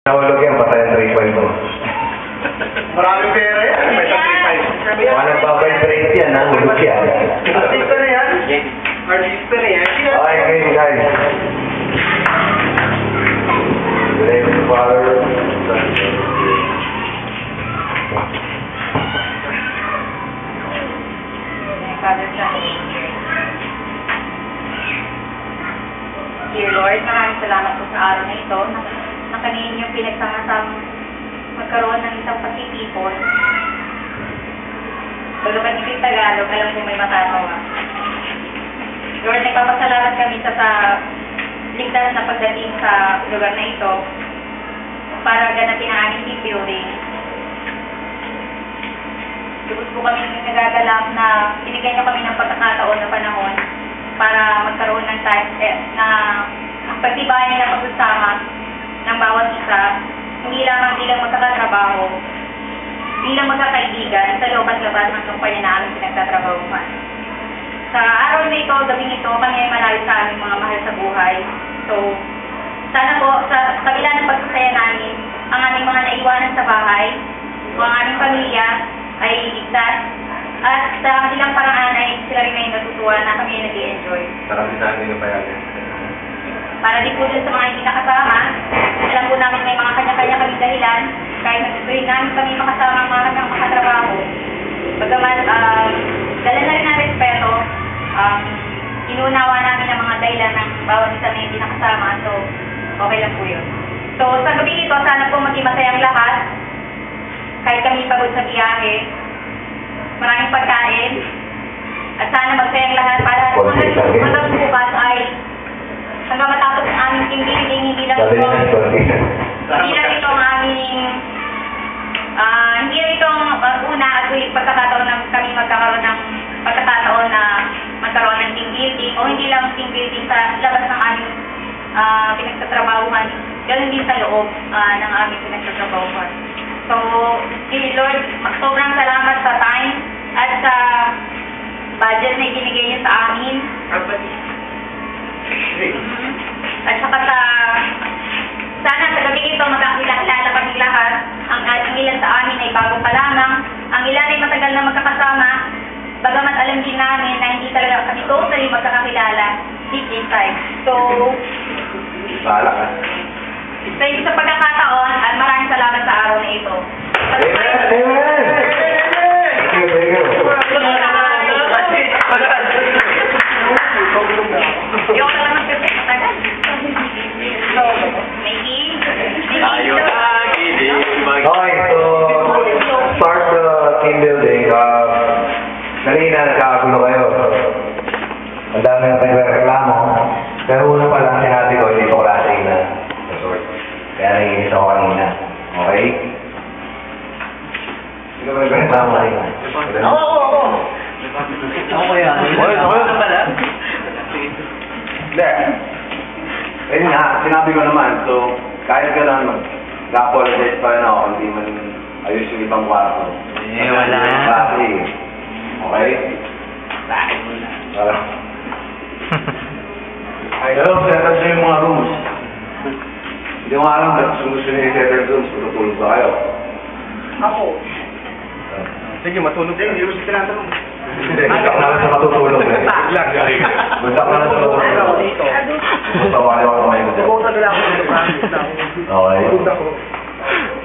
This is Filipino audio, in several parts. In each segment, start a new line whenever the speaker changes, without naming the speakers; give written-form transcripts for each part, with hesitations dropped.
Nahulog yan, patay ang 3.5 mo.
Maraming pera yan. May sa 3.5.
Mga nagpapabrate yan, nahulog yan.
Artista na yan. Artista na yan.
Okay, game guys. The name of the Father, Son, and Spirit.
Father, Son, and Spirit. Dear Lord, maraming salamat po sa araw na ito na kanina yung pinagsama-sama magkaroon ng isang pagtitipon. Bagamat hindi Tagalog, alam ko may matatawa. Lord, nagpapasalamat kami sa ligtas na pagdating sa lugar na ito para ganapin ang aming team building. Lubos po kami nagagalak na binigyan niyo kami ng pagkakataon na panahon para magkaroon ng time na pagtibayan ng pagsasama ng bawat isa, hindi lamang bilang magkakatrabaho, bilang magkakaibigan sa loob at labas ng kumpanya na aming pinagtatrabahuhan. Sa araw na ito, gabing ito, kami ay malayo sa aming mga mahal sa buhay. So, sana po, sa kabila ng pagsasaya namin, ang aming mga naiwanan sa bahay, ang aming pamilya ay ligtas, at sa kanilang paraan ay sila rin ay natutuwa na kami ay nag-i-enjoy.
Marami sa akin yung payagan.
Para di po dun sa mga hindi nakasama, alam po namin may mga kanya-kanya kami dahilan, kahit nagsusuhin namin kami makasama ang mga kanyang makatrabaho. Bagaman, dala na rin ang respeto, inuunawa namin ang mga dahilan ng bawat isa na hindi nakasama, so okay lang po yun. So sa gabi ito, sana po maging masayang lahat, kahit kami pagod sa biyahe, maraming pagkain, at sana magsayang lahat para hanggang bukas ay hanggang matapos ang aming team building, hindi lang ito ang aming hindi rin itong una at ulit pagkakataon na kami magkakaroon ng pagkakataon na magkaroon ng team building o hindi lang team building sa labas ng aming pinagtatrabahuhan, ganoon din sa loob ng aming pinagtatrabahuhan. So, Lord, sobrang salamat sa time at sa budget na ibinigay niyo sa amin. At saka sana sa gabi ito magkakilala kami lahat. Ang ilan sa amin ay bago pa lamang. Ang ilan ay matagal na magkakasama. Bagamat alam din namin na hindi talaga kami totally magkakakilala deep inside. So,
Bahala ka.
sa pagkakataon at maraming salamat sa araw na ito.
Amen! Amen! Thank you, thank you.
Yung ka lang nagpipit matagal. So, maybe.
Okay, so, start the team building. Kanina nagkakagulo kayo. Ang dami ng nagreklamo. Pero una pa lang sinabi ko, hindi ko klase na resort. Kaya naiinis ako kanina. Okay? Hindi ko nagreklamo kanina.
Oo.
Ako yan.
Ano pala?
Hindi. Ayun nga, sinabi ko naman. So, kahit gano'n, mag-apologize pa rin ako kung di man ayos yung ibang kwarto.
Wala.
Klase. Okay? Pero, set-up na yung mga rooms. Hindi ko alam ba't gusto niyo i-set rooms, tutulog ba kayo?
Ako. Sige, matulog din. Hindi ko siya tinatanong.
Hindi, gusto ko na lang sa matutulog eh. Gusto ko na lang sa matutulog. Gusto ko ayaw ako may gusto.
Subukan lang ako dito.
Okay.
Subukan ako.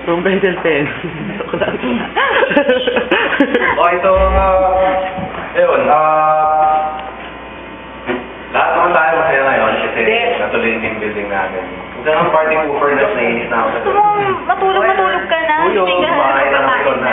From pencil pen.
Okay, so, ayun, lahat naman tayo masaya ngayon kasi natuloy yung team building natin. Kung saan ang party pooper na nainis na ako sa
Matulog ka na.
Uyo, kumain na ng ito na.